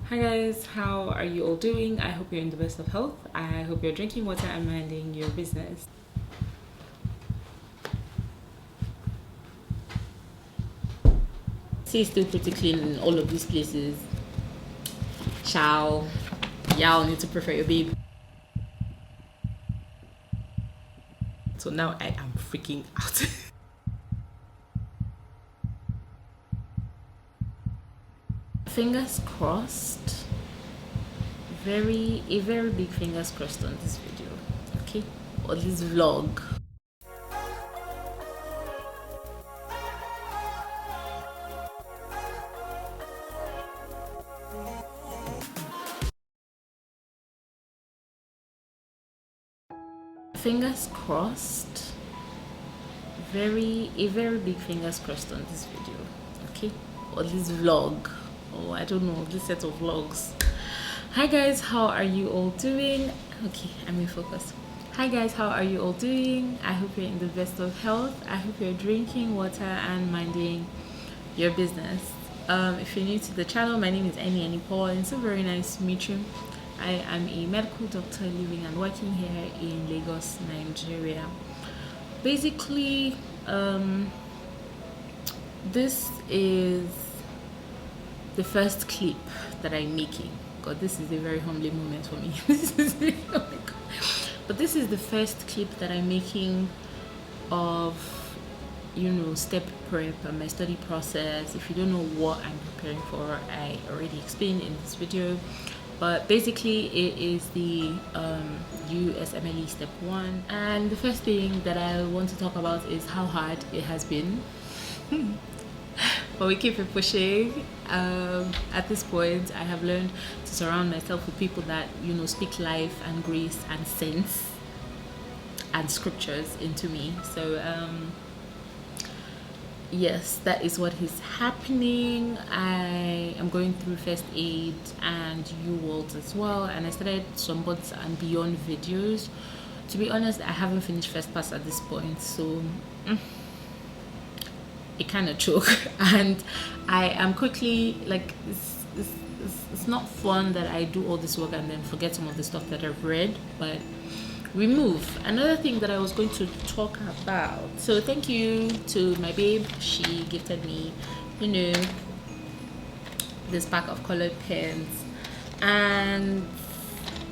Hi guys, how are you all doing? I hope you're in the best of health. I hope you're drinking water and minding your business. See, it's still pretty clean in all of these places. Ciao. Y'all need to prefer your babe. So now I am freaking out. Fingers crossed. A very big fingers crossed on this video. Okay? Or this vlog. Fingers crossed. A very big fingers crossed on this video. Okay? Or this vlog. Or I don't know, this set of vlogs. Hi guys, how are you all doing? Okay, I'm in focus. Hi guys, how are you all doing? I hope you're in the best of health. I hope you're drinking water and minding your business. If you're new to the channel, my name is Annie Paul, and it's so very nice to meet you. I am a medical doctor living and working here in Lagos, Nigeria. Basically, this is the first clip that I'm making. God, this is a very humbling moment for me. Oh my God. But this is the first clip that I'm making of, step prep and my study process. If you don't know what I'm preparing for, I already explained in this video. But basically, it is the USMLE step 1. And the first thing that I want to talk about is how hard it has been. But we keep it pushing. At this point, I have learned to surround myself with people that speak life and grace and sense and scriptures into me. So yes, that is what is happening. I am going through first aid and UWorlds as well, and I started some Buds and Beyond videos. To be honest, I haven't finished first pass at this point, so it kind of choke. And I am quickly like it's not fun that I do all this work and then forget some of the stuff that I've read, but we move. Another thing that I was going to talk about, so thank you to my babe. She gifted me this pack of colored pens, and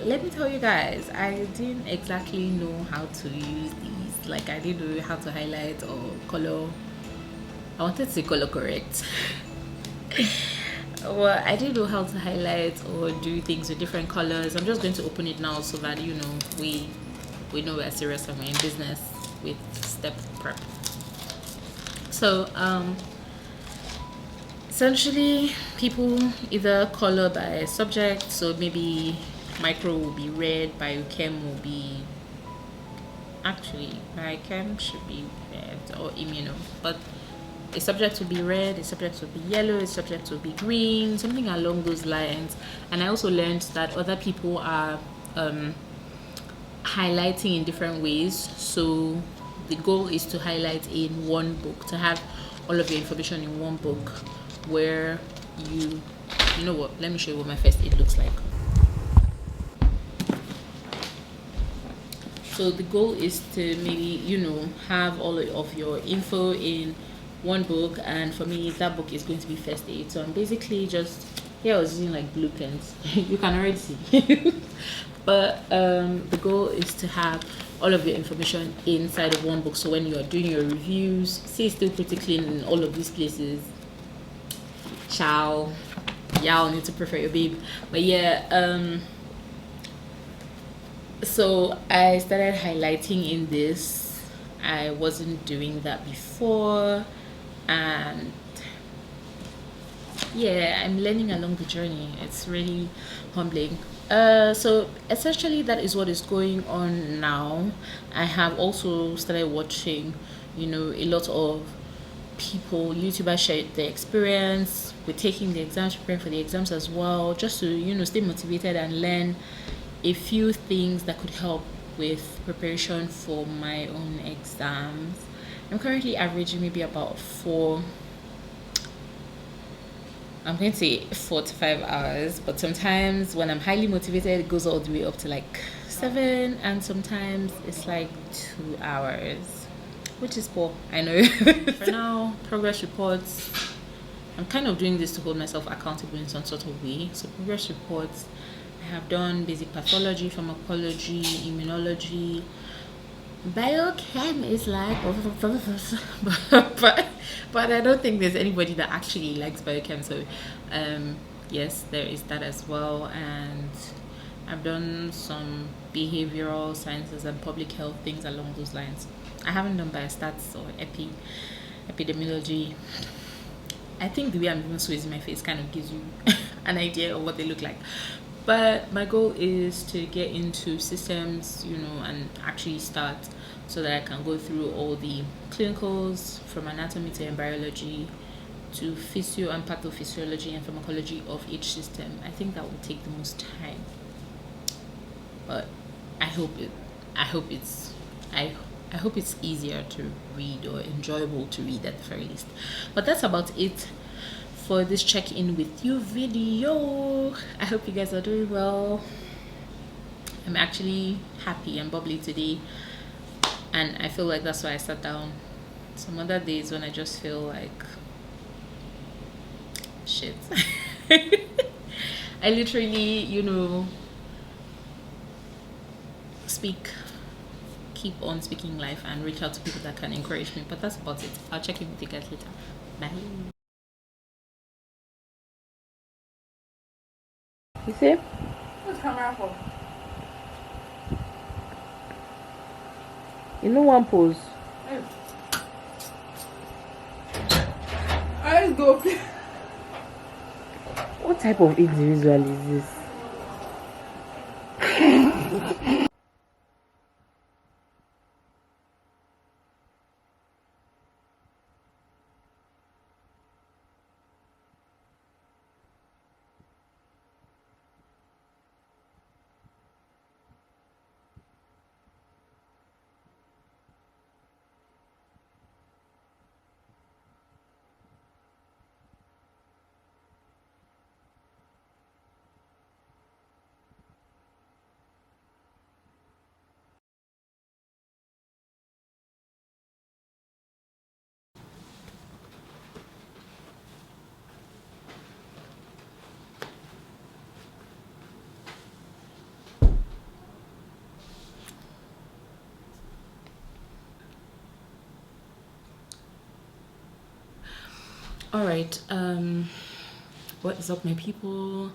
let me tell you guys, I didn't exactly know how to use these. Like, I didn't know how to highlight or color. I wanted to say color correct. Well, I didn't know how to highlight or do things with different colors. I'm just going to open it now so that we know we're serious and we're in business with step prep. So essentially, people either color by subject. So maybe micro will be red, biochem will be, actually biochem should be red, or immuno, but a subject will be red, a subject will be yellow, a subject will be green, something along those lines. And I also learned that other people are highlighting in different ways. So the goal is to highlight in one book, to have all of your information in one book, where you know what, let me show you what my first aid looks like. So the goal is to maybe have all of your info in one book, and for me that book is going to be first aid. So I'm basically just here, I was using like blue pens. You can already see. But the goal is to have all of your information inside of one book, so when you are doing your reviews, see, it's still pretty clean in all of these places. Ciao. Y'all need to prefer your babe. But yeah, so I started highlighting in this. I wasn't doing that before, and yeah, I'm learning along the journey. It's really humbling. So essentially that is what is going on now. I have also started watching a lot of people, YouTubers, share their experience with taking the exams, preparing for the exams as well, just to stay motivated and learn a few things that could help with preparation for my own exams. I'm currently averaging maybe about 4 I'm going to say 4 to 5 hours, but sometimes when I'm highly motivated, it goes all the way up to like 7, and sometimes it's like 2 hours, which is poor, I know. For now, progress reports. I'm kind of doing this to hold myself accountable in some sort of way. So progress reports, I have done basic pathology, pharmacology, immunology. Biochem is like, but I don't think there's anybody that actually likes biochem. So, yes, there is that as well. And I've done some behavioral sciences and public health things along those lines. I haven't done biostats or epidemiology. I think the way I'm even squeezing my face kind of gives you an idea of what they look like. But my goal is to get into systems, and actually start so that I can go through all the clinicals from anatomy to embryology to physio and pathophysiology and pharmacology of each system. I think that will take the most time. But I hope it's easier to read or enjoyable to read at the very least. But that's about it for this check-in with you video. I hope you guys are doing well. I'm actually happy and bubbly today, and I feel like that's why I sat down. Some other days when I just feel like shit. I literally, keep on speaking life and reach out to people that can encourage me. But that's about it. I'll check in with you guys later. Bye. You see? What's camera for? You know one pose. Let's go. What type of individual is this? All right, what is up, my people?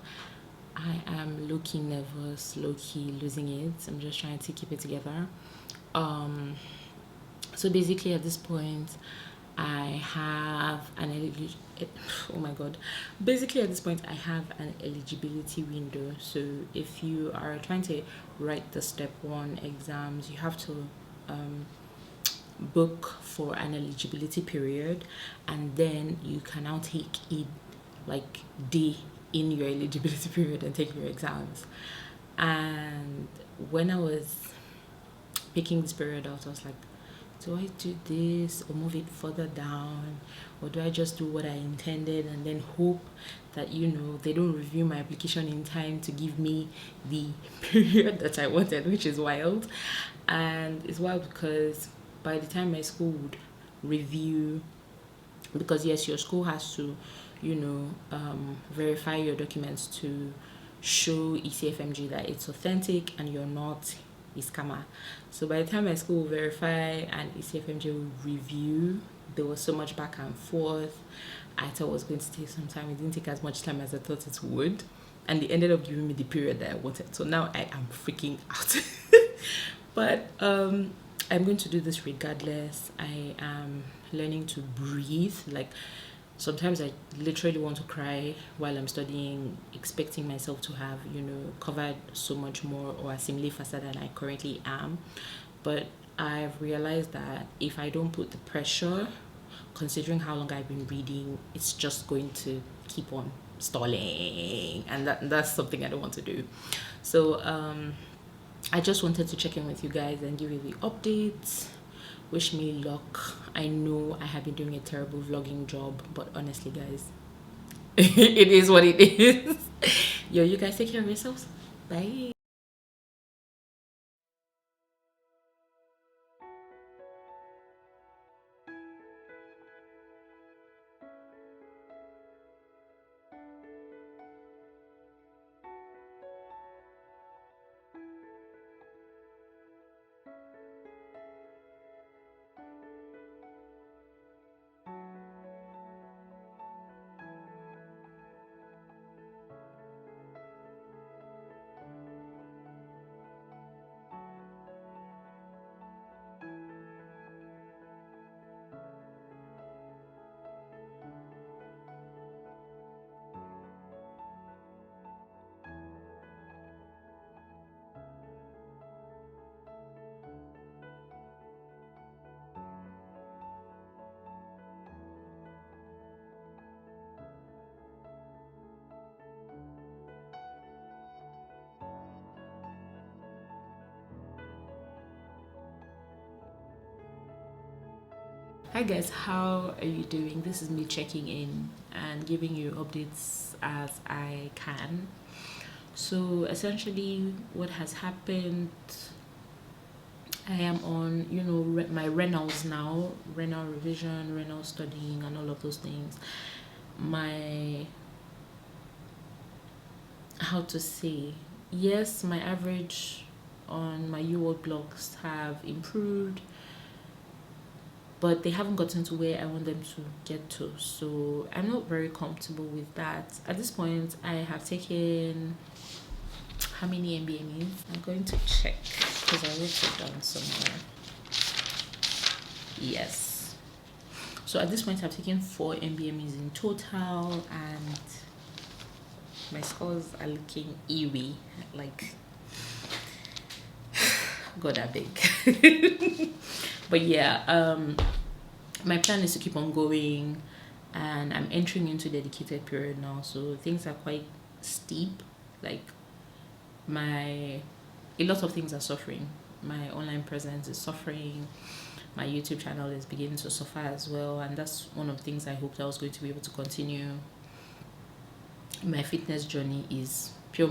I am low-key nervous, low-key losing it. I'm just trying to keep it together. So basically at this point I have oh my god, basically at this point I have an eligibility window. So if you are trying to write the step 1 exams, you have to book for an eligibility period, and then you can now take it like day in your eligibility period and take your exams. And when I was picking this period out, I was like, do I do this or move it further down, or do I just do what I intended and then hope that they don't review my application in time to give me the period that I wanted, which is wild. And it's wild because by the time my school would review, because yes, your school has to verify your documents to show ECFMG that it's authentic and you're not a scammer. So by the time my school will verify and ECFMG will review, there was so much back and forth. I thought it was going to take some time. It didn't take as much time as I thought it would, and they ended up giving me the period that I wanted. So now I am freaking out. But I'm going to do this regardless. I am learning to breathe. Like, sometimes I literally want to cry while I'm studying, expecting myself to have, covered so much more or assimilate faster than I currently am. But I've realized that if I don't put the pressure, considering how long I've been reading, it's just going to keep on stalling. And that's something I don't want to do. So, I just wanted to check in with you guys and give you the updates. Wish me luck. I know I have been doing a terrible vlogging job, but honestly guys, It is what it is. Yo, you guys take care of yourselves. Bye. Hi guys, how are you doing? This is me checking in and giving you updates as I can. So essentially what has happened, I am on, my renals now, renal revision, renal studying and all of those things. My, how to say, yes, my average on my UWorld blocks have improved, but they haven't gotten to where I want them to get to. So I'm not very comfortable with that. At this point, I have taken how many NBMEs? I'm going to check because I wrote it down somewhere. Yes. So at this point, I've taken 4 NBMEs in total, and my scores are looking eerie. Like, God, I beg. But yeah, my plan is to keep on going, and I'm entering into dedicated period now, so things are quite steep. Like a lot of things are suffering. My online presence is suffering, my YouTube channel is beginning to suffer as well, and that's one of the things I hoped I was going to be able to continue. My fitness journey is pure.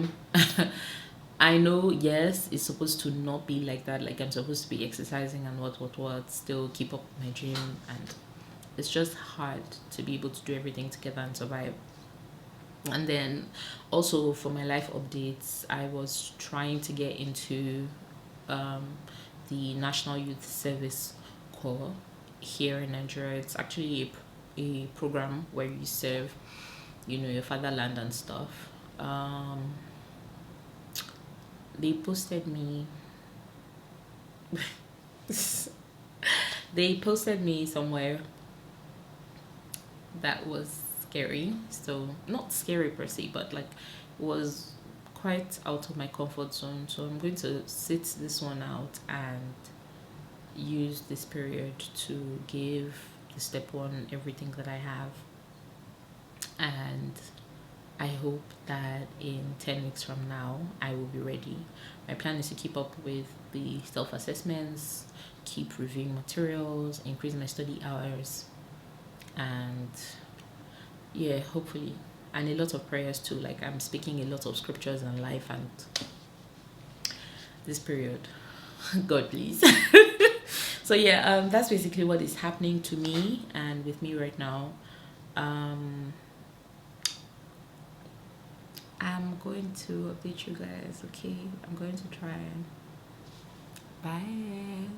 I know, yes, it's supposed to not be like that. Like, I'm supposed to be exercising and what, still keep up my gym, and it's just hard to be able to do everything together and survive. And then also for my life updates, I was trying to get into the National Youth Service Corps here in Nigeria. It's actually a program where you serve, your fatherland and stuff. They posted me they posted me somewhere that was scary. So not scary per se, but like was quite out of my comfort zone. So I'm going to sit this one out and use this period to give the step one everything that I have. And I hope that in 10 weeks from now, I will be ready. My plan is to keep up with the self-assessments, keep reviewing materials, increase my study hours, and yeah, hopefully. And a lot of prayers too. Like, I'm speaking a lot of scriptures and life and this period. God, please. So yeah, that's basically what is happening to me and with me right now. I'm going to update you guys, okay? I'm going to try. Bye.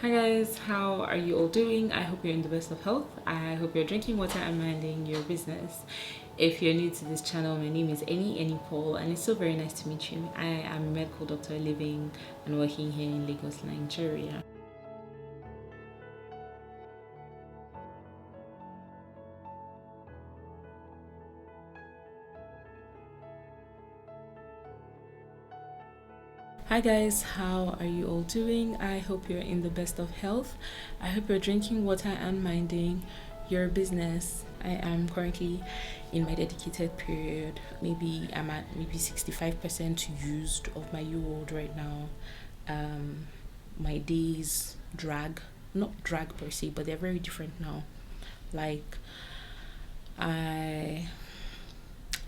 Hi guys, how are you all doing? I hope you're in the best of health. I hope you're drinking water and minding your business. If you're new to this channel, my name is Annie Paul, and it's so very nice to meet you. I am a medical doctor living and working here in Lagos, Nigeria. Hi guys, how are you all doing? I hope you're in the best of health. I hope you're drinking water and minding your business. I am currently in my dedicated period. Maybe I'm at 65% used of my UWorld right now. My days not drag per se, but they're very different now. Like, I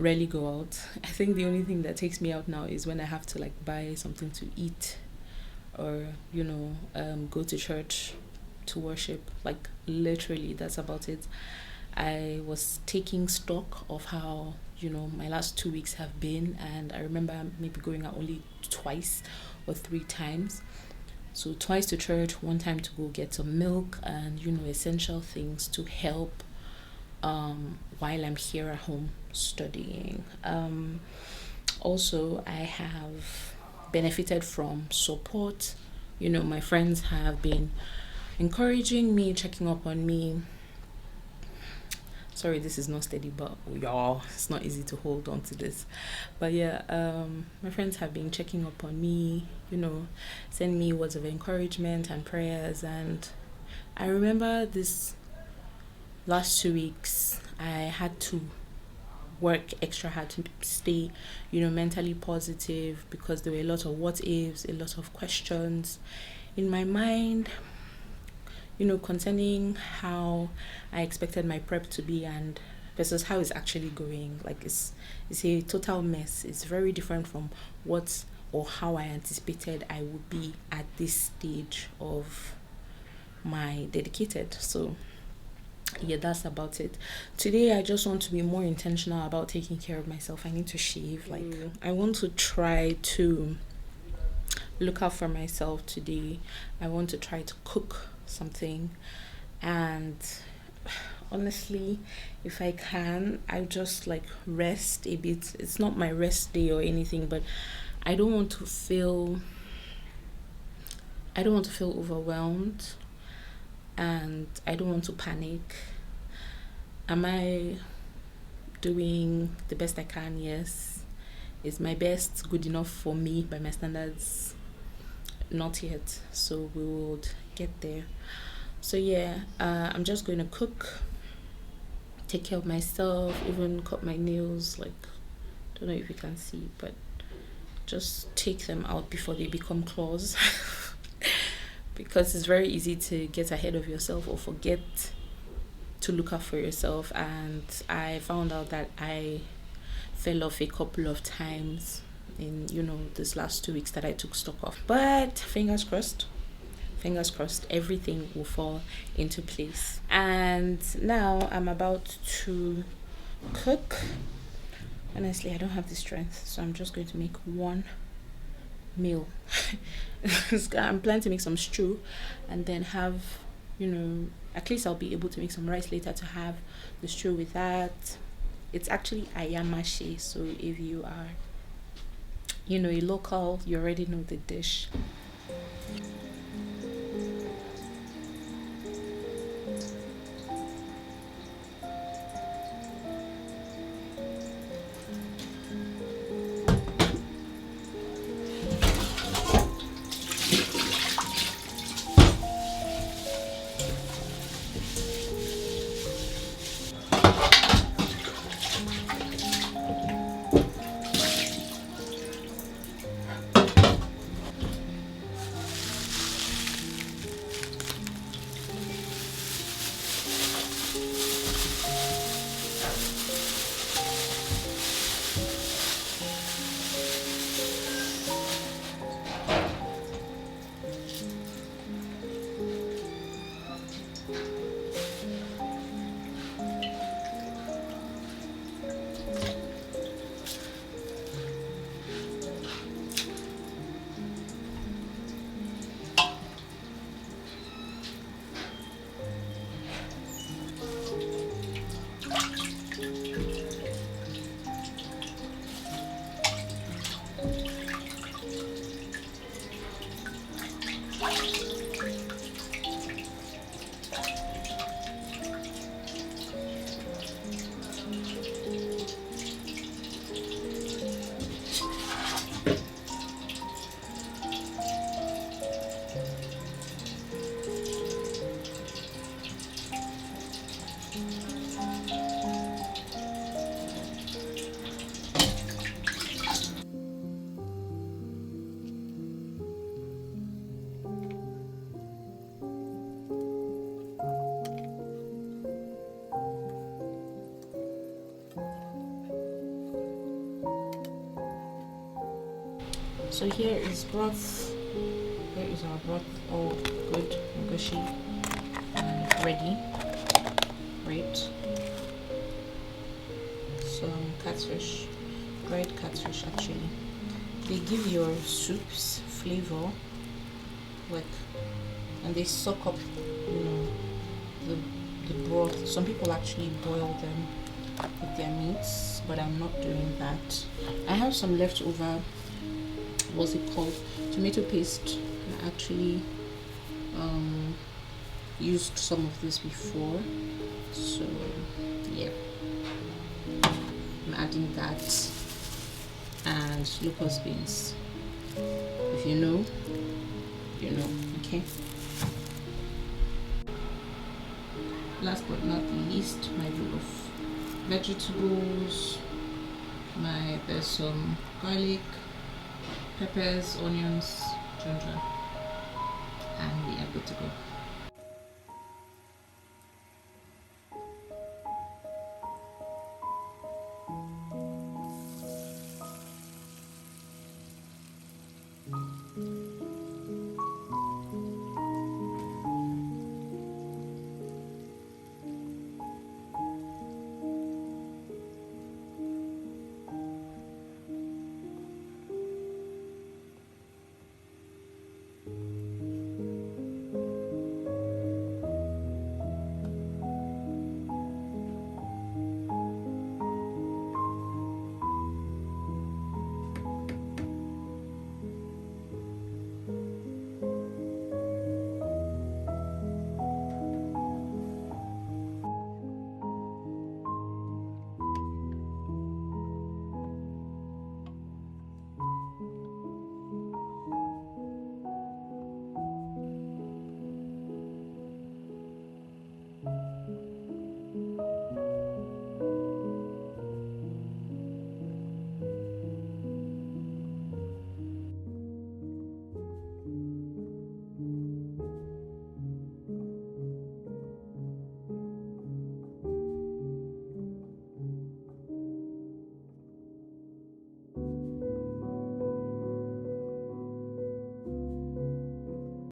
rarely go out. I think the only thing that takes me out now is when I have to like buy something to eat, or go to church to worship. Like literally, that's about it. I was taking stock of how my last 2 weeks have been, and I remember maybe going out only twice or 3 times. So twice to church, one time to go get some milk and essential things to help while I'm here at home studying. Also, I have benefited from support. My friends have been encouraging me, checking up on me. Sorry, this is not steady, but y'all, it's not easy to hold on to this. But yeah, my friends have been checking up on me, send me words of encouragement and prayers. And I remember this last 2 weeks, I had to work extra hard to stay, mentally positive, because there were a lot of what ifs, a lot of questions in my mind, concerning how I expected my prep to be and versus how it's actually going. Like it's a total mess. It's very different from what or how I anticipated I would be at this stage of my dedicated. So yeah, that's about it. Today I just want to be more intentional about taking care of myself. I need to shave. I want to try to look out for myself today. I want to try to cook something, and honestly, if I can, I just rest a bit. It's not my rest day or anything, but I don't want to feel overwhelmed, and I don't want to panic. Am I doing the best I can? Yes. Is my best good enough for me by my standards? Not yet. So we would get there. So yeah, I'm just going to cook, take care of myself, even cut my nails. Don't know if you can see, but just take them out before they become claws. Because it's very easy to get ahead of yourself or forget to look out for yourself. And I found out that I fell off a couple of times in this last 2 weeks that I took stock of. But fingers crossed, everything will fall into place. And now I'm about to cook. Honestly, I don't have the strength, so I'm just going to make one meal. I'm planning to make some stew and then have, at least I'll be able to make some rice later to have the stew with that. It's actually Ayamase, so if you are a local, you already know the dish. So here is broth. Here is our broth, all good, gushy, and ready. Right. Some catfish, dried catfish actually. They give your soups flavor, like, and they soak up, the broth. Some people actually boil them with their meats, but I'm not doing that. I have some leftover, what's it called, tomato paste. I actually used some of this before, so yeah, I'm adding that, and locust beans. If you know, you know. Okay, last but not least, my bowl of vegetables. There's some garlic, peppers, onions, ginger, and we are good to go.